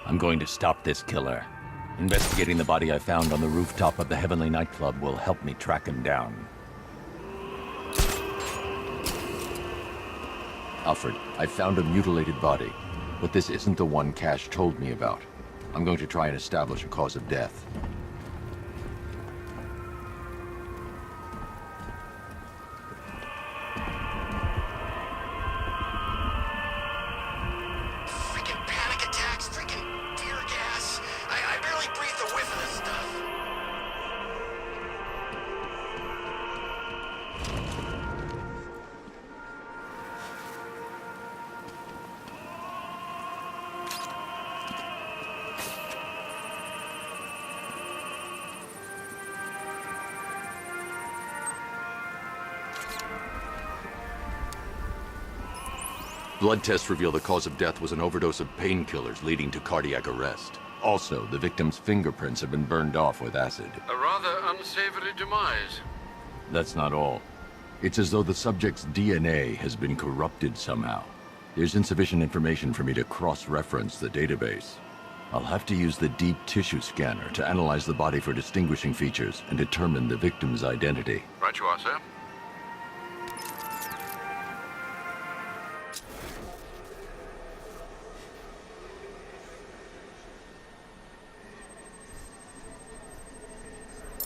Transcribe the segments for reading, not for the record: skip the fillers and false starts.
I'm going to stop this killer. Investigating the body I found on the rooftop of the Heavenly nightclub will help me track him down. Alfred, I found a mutilated body, but this isn't the one Cash told me about. I'm going to try and establish a cause of death. Freaking panic attacks, freaking tear gas. I barely breathe the whiff of this stuff. Blood tests reveal the cause of death was an overdose of painkillers leading to cardiac arrest. Also, the victim's fingerprints have been burned off with acid. A rather unsavory demise. That's not all. It's as though the subject's DNA has been corrupted somehow. There's insufficient information for me to cross-reference the database. I'll have to use the deep tissue scanner to analyze the body for distinguishing features and determine the victim's identity. Right you are, sir.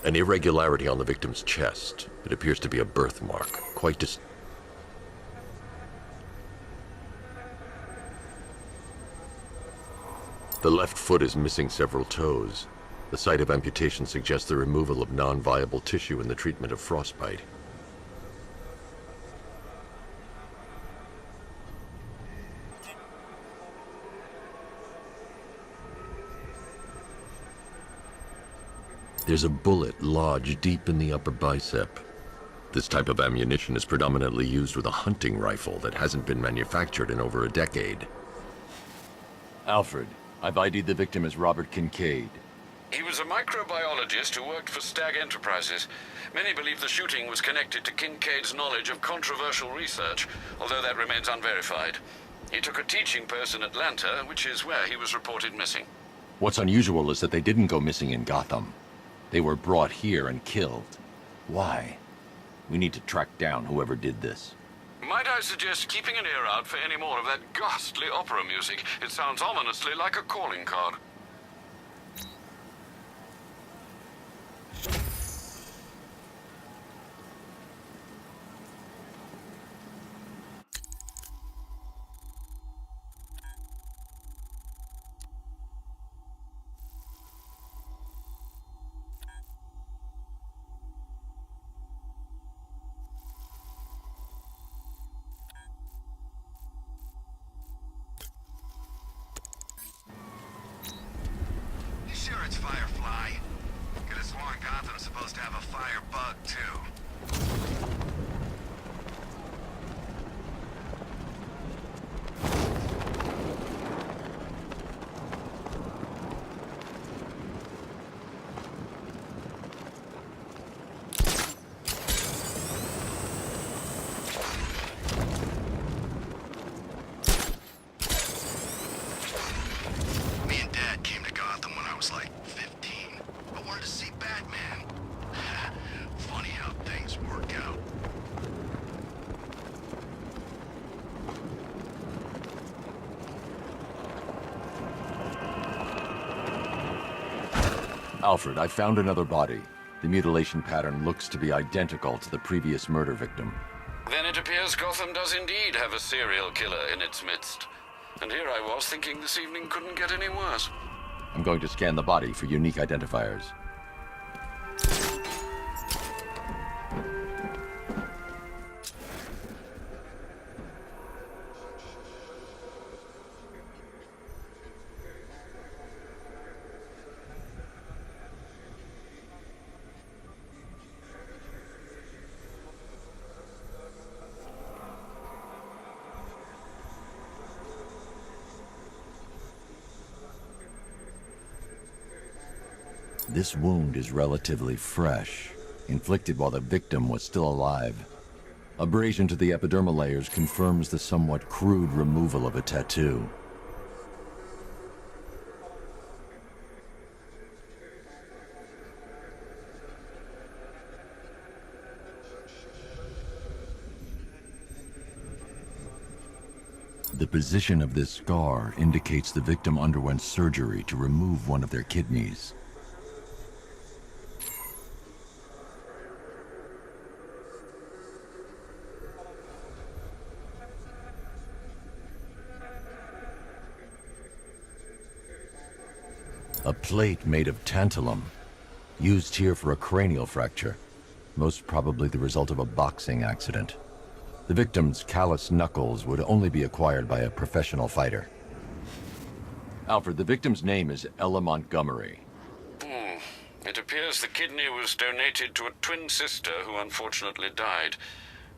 An irregularity on the victim's chest. It appears to be a birthmark. Quite The left foot is missing several toes. The site of amputation suggests the removal of non-viable tissue in the treatment of frostbite. There's a bullet lodged deep in the upper bicep. This type of ammunition is predominantly used with a hunting rifle that hasn't been manufactured in over a decade. Alfred, I've ID'd the victim as Robert Kincaid. He was a microbiologist who worked for Stag Enterprises. Many believe the shooting was connected to Kincaid's knowledge of controversial research, although that remains unverified. He took a teaching post in Atlanta, which is where he was reported missing. What's unusual is that they didn't go missing in Gotham. They were brought here and killed. Why? We need to track down whoever did this. Might I suggest keeping an ear out for any more of that ghastly opera music? It sounds ominously like a calling card. Sure it's Firefly. Could have sworn Gotham's supposed to have a fire bug, too. Me and Dad came to Gotham when I was like 15. I wanted to see Batman. Funny how things work out. Alfred, I found another body. The mutilation pattern looks to be identical to the previous murder victim. Then it appears Gotham does indeed have a serial killer in its midst. And here I was thinking this evening couldn't get any worse. I'm going to scan the body for unique identifiers. This wound is relatively fresh, inflicted while the victim was still alive. Abrasion to the epidermal layers confirms the somewhat crude removal of a tattoo. The position of this scar indicates the victim underwent surgery to remove one of their kidneys. A plate made of tantalum, used here for a cranial fracture, most probably the result of a boxing accident. The victim's calloused knuckles would only be acquired by a professional fighter. Alfred, the victim's name is Ella Montgomery. It appears the kidney was donated to a twin sister who unfortunately died.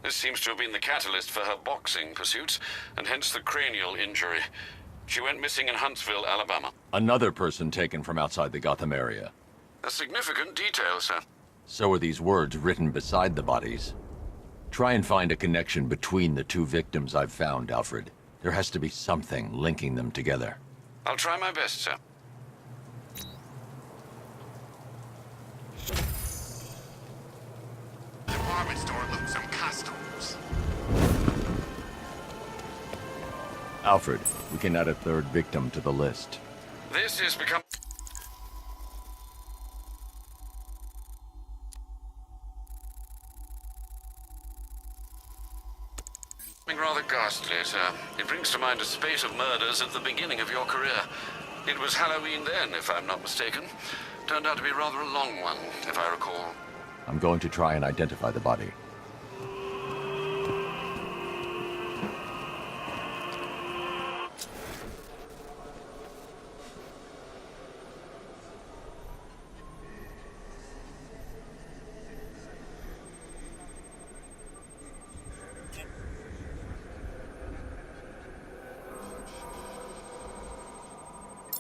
This seems to have been the catalyst for her boxing pursuits, and hence the cranial injury. She went missing in Huntsville, Alabama. Another person taken from outside the Gotham area. A significant detail, sir. So are these words written beside the bodies. Try and find a connection between the two victims I've found, Alfred. There has to be something linking them together. I'll try my best, sir. The department store looked some costumes. Alfred, we can add a third victim to the list. This has become rather ghastly, sir. It brings to mind a spate of murders at the beginning of your career. It was Halloween then, if I'm not mistaken. Turned out to be rather a long one, if I recall. I'm going to try and identify the body.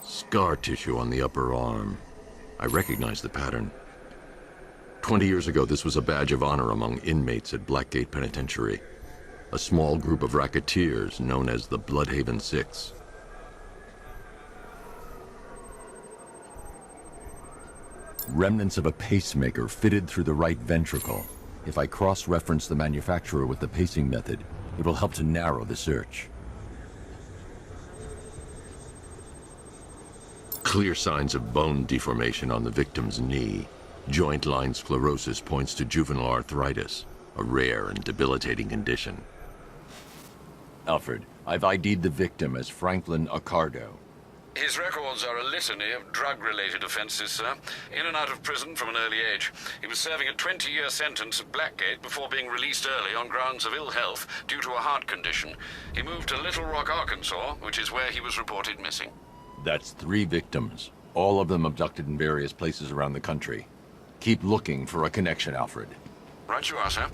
Scar tissue on the upper arm. I recognize the pattern. 20 years ago, this was a badge of honor among inmates at Blackgate Penitentiary, a small group of racketeers known as the Bloodhaven Six. Remnants of a pacemaker fitted through the right ventricle. If I cross-reference the manufacturer with the pacing method, it will help to narrow the search. Clear signs of bone deformation on the victim's knee. Joint line sclerosis points to juvenile arthritis, a rare and debilitating condition. Alfred, I've ID'd the victim as Franklin Accardo. His records are a litany of drug-related offenses, sir. In and out of prison from an early age. He was serving a 20-year sentence at Blackgate before being released early on grounds of ill health due to a heart condition. He moved to Little Rock, Arkansas, which is where he was reported missing. That's 3 victims, all of them abducted in various places around the country. Keep looking for a connection, Alfred. Right you are, sir.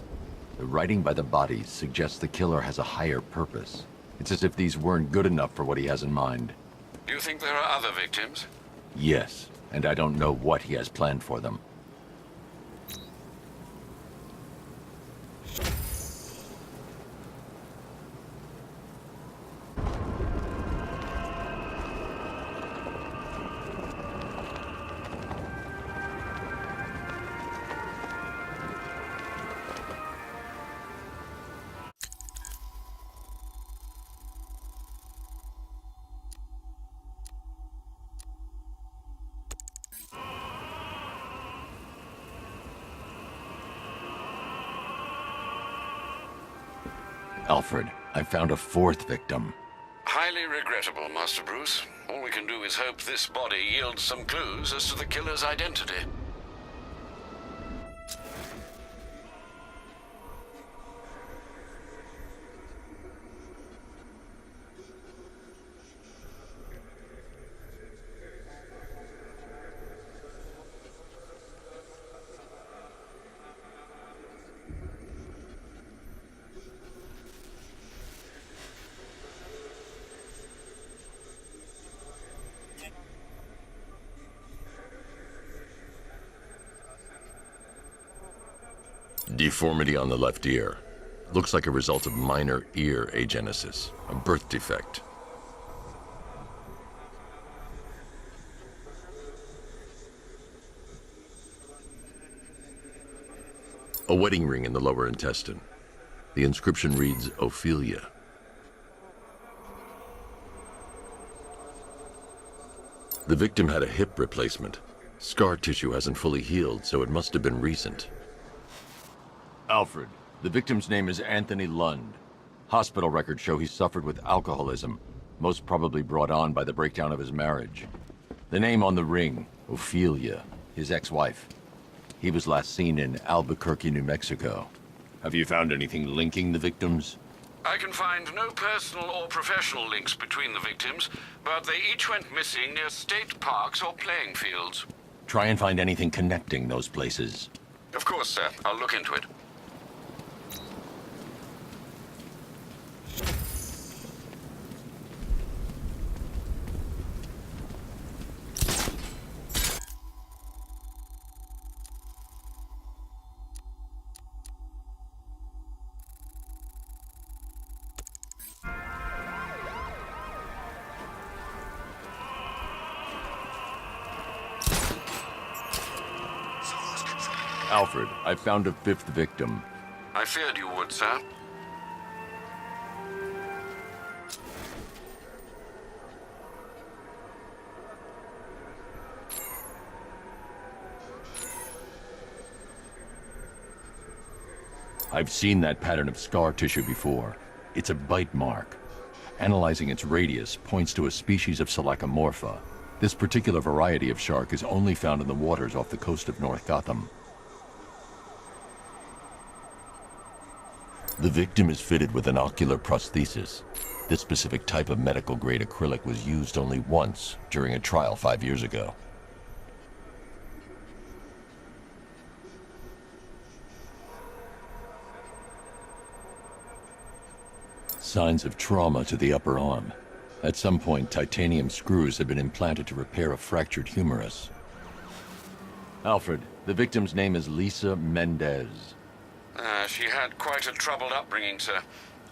The writing by the bodies suggests the killer has a higher purpose. It's as if these weren't good enough for what he has in mind. Do you think there are other victims? Yes, and I don't know what he has planned for them. Alfred, I found a 4th victim. Highly regrettable, Master Bruce. All we can do is hope this body yields some clues as to the killer's identity. Deformity on the left ear. Looks like a result of minor ear agenesis, a birth defect. A wedding ring in the lower intestine. The inscription reads, Ophelia. The victim had a hip replacement. Scar tissue hasn't fully healed, so it must have been recent. Alfred, the victim's name is Anthony Lund. Hospital records show he suffered with alcoholism, most probably brought on by the breakdown of his marriage. The name on the ring, Ophelia, his ex-wife. He was last seen in Albuquerque, New Mexico. Have you found anything linking the victims? I can find no personal or professional links between the victims, but they each went missing near state parks or playing fields. Try and find anything connecting those places. Of course, sir. I'll look into it. Alfred, I found a fifth victim. I feared you would, sir. I've seen that pattern of scar tissue before. It's a bite mark. Analyzing its radius points to a species of Selachomorpha. This particular variety of shark is only found in the waters off the coast of North Gotham. The victim is fitted with an ocular prosthesis. This specific type of medical-grade acrylic was used only once during a trial 5 years ago. Signs of trauma to the upper arm. At some point, titanium screws had been implanted to repair a fractured humerus. Alfred, the victim's name is Lisa Mendez. She had quite a troubled upbringing, sir.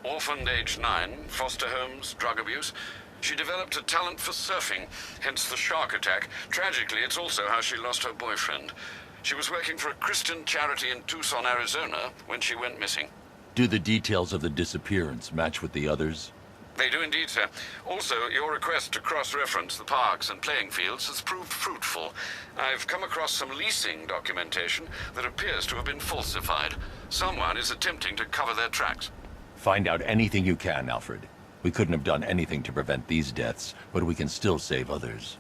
Orphaned age 9, foster homes, drug abuse. She developed a talent for surfing, hence the shark attack. Tragically, it's also how she lost her boyfriend. She was working for a Christian charity in Tucson, Arizona, when she went missing. Do the details of the disappearance match with the others? They do indeed, sir. Also, your request to cross-reference the parks and playing fields has proved fruitful. I've come across some leasing documentation that appears to have been falsified. Someone is attempting to cover their tracks. Find out anything you can, Alfred. We couldn't have done anything to prevent these deaths, but we can still save others.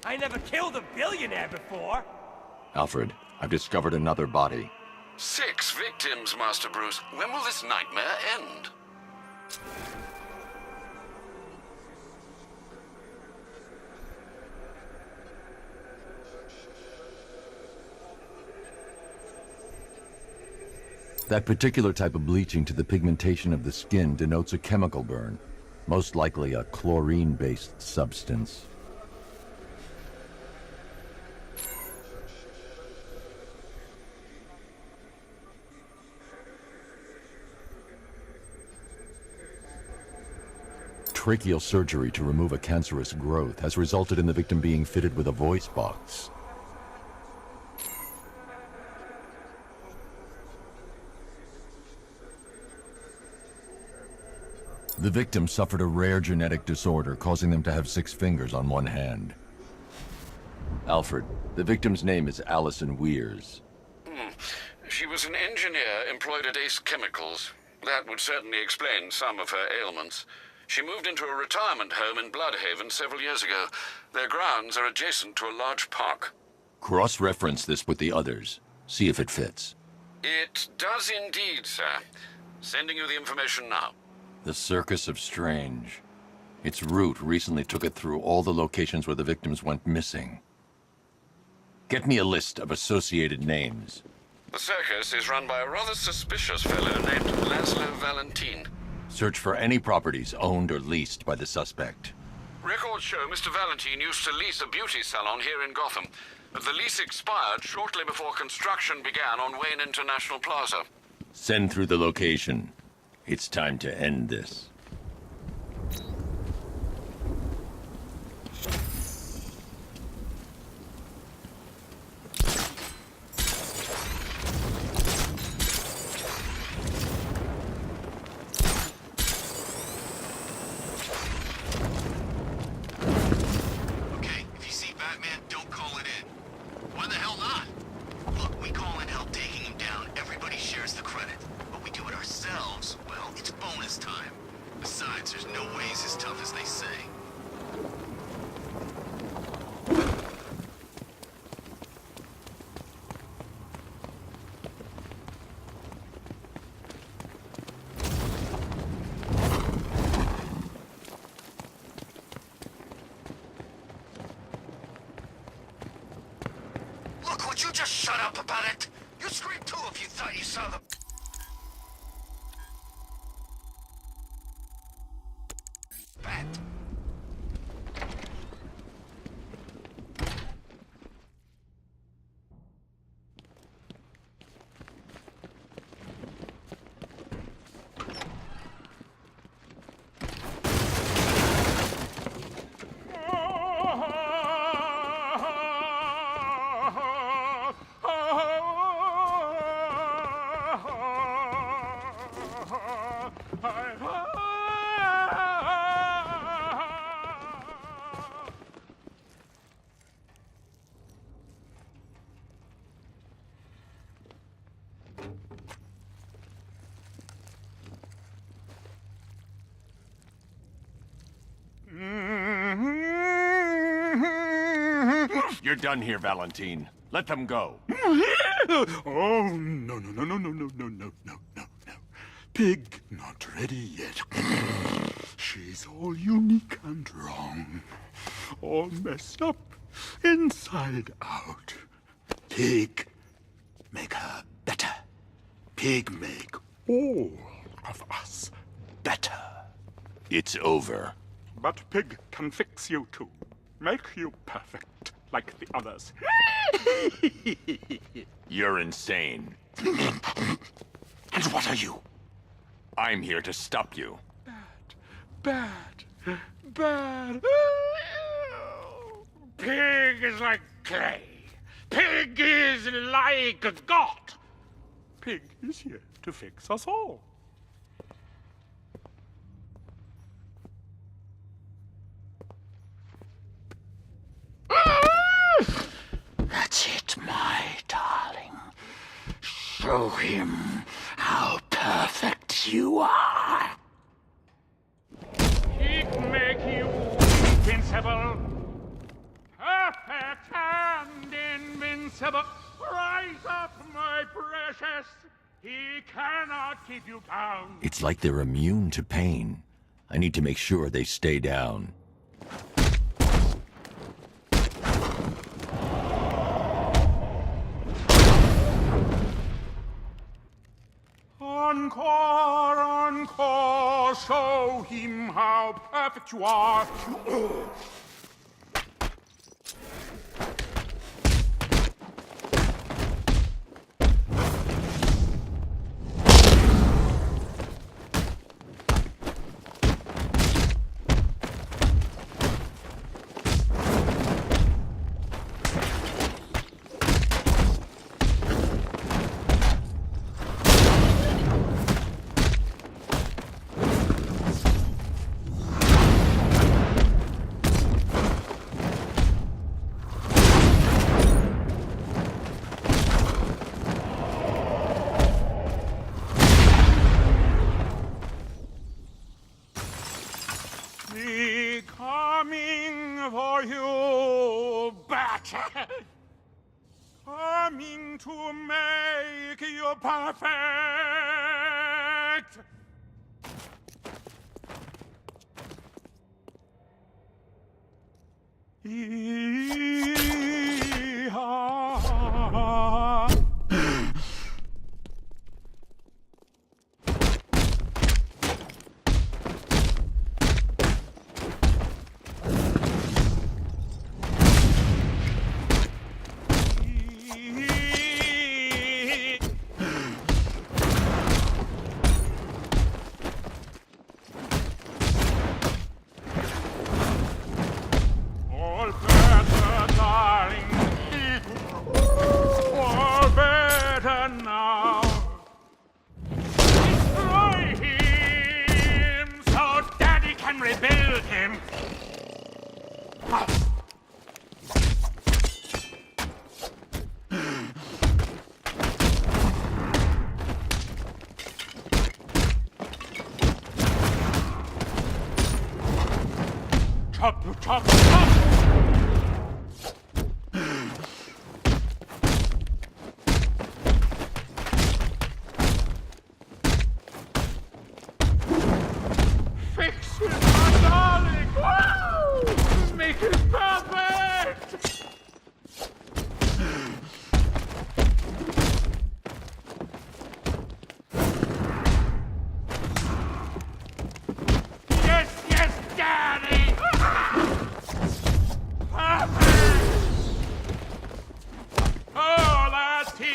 I never killed a billionaire before! Alfred, I've discovered another body. 6 victims, Master Bruce. When will this nightmare end? That particular type of bleaching to the pigmentation of the skin denotes a chemical burn, most likely a chlorine-based substance. Tracheal surgery to remove a cancerous growth has resulted in the victim being fitted with a voice box. The victim suffered a rare genetic disorder, causing them to have 6 fingers on one hand. Alfred, the victim's name is Allison Weers. She was an engineer employed at Ace Chemicals. That would certainly explain some of her ailments. She moved into a retirement home in Bloodhaven several years ago. Their grounds are adjacent to a large park. Cross-reference this with the others. See if it fits. It does indeed, sir. Sending you the information now. The Circus of Strange. Its route recently took it through all the locations where the victims went missing. Get me a list of associated names. The circus is run by a rather suspicious fellow named Laszlo Valentin. Search for any properties owned or leased by the suspect. Records show Mr. Valentine used to lease a beauty salon here in Gotham, but the lease expired shortly before construction began on Wayne International Plaza. Send through the location. It's time to end this. Okay, if you see Batman, don't call it in. Why the hell not? Look, we call in help taking him down. Everybody shares the credit. But we do it ourselves, well, it's bonus time. Besides, there's no way he's as tough as they say. Look, would you just shut up about it? You screamed too if you thought you saw the... Bat. You're done here, Valentine. Let them go. Oh, no, no, no, no, no, no, no, no, no, no, no. Pig not ready yet. She's all unique and wrong. All messed up, inside out. Pig, make her better. Pig make all of us better. It's over. But Pig can fix you too. Make you perfect, like the others. You're insane. And what are you? I'm here to stop you. Bad. Pig is like clay. Pig is like a god. Pig is here to fix us all. That's it, my darling. Show him how perfect you are. Pig make you invincible. Perfect and invincible. Rise up, my precious. He cannot keep you down. It's like they're immune to pain. I need to make sure they stay down. Encore, encore, show him how perfect you are. Me coming for you, bat. Coming to make you perfect. Yee-haw. All better, darling. All better now. Destroy him so Daddy can rebuild him. Chop, chop, chop! Fix it, my darling! Woo! Make it perfect! Yes, yes, Daddy! Perfect! Oh, that's it!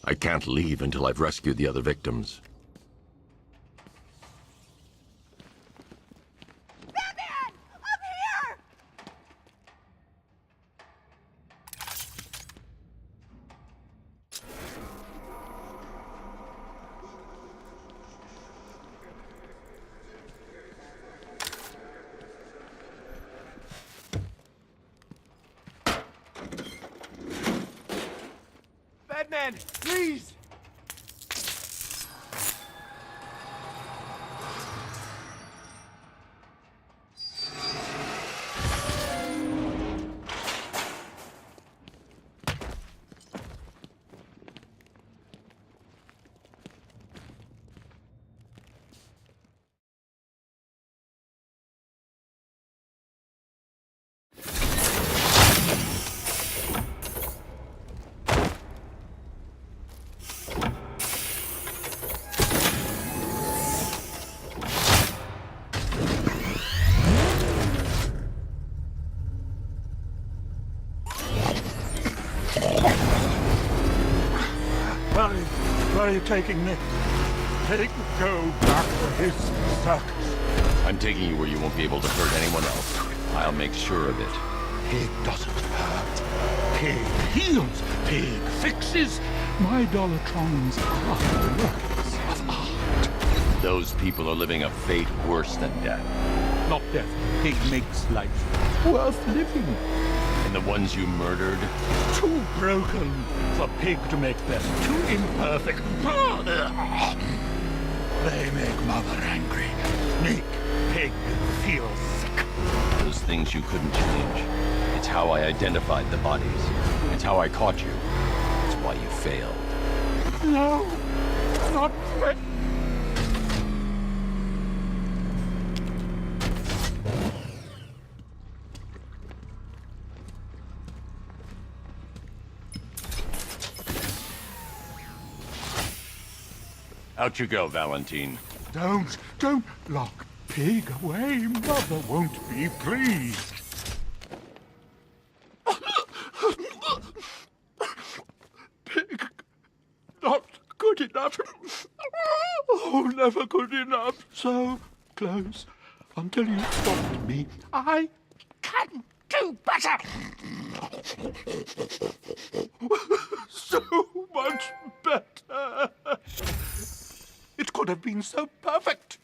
I can't leave until I've rescued the other victims. Batman! Up here! Batman, please! Where are you taking me? Take go back to his circus. I'm taking you where you won't be able to hurt anyone else. I'll make sure of it. Pig doesn't hurt. Pig heals. Pig fixes. My Dollartrons are works of art. Those people are living a fate worse than death. Not death. Pig makes life worth living. And the ones you murdered? Too broken for Pig to make them. Too imperfect. They make Mother angry. Make Pig feel sick. Those things you couldn't change. It's how I identified the bodies. It's how I caught you. It's why you failed. No, not Fred. Out you go, Valentine. Don't lock Pig away. Mother won't be pleased. Pig, not good enough. Oh, never good enough. So close until you stopped me. I can do better. So much better. It could have been so perfect.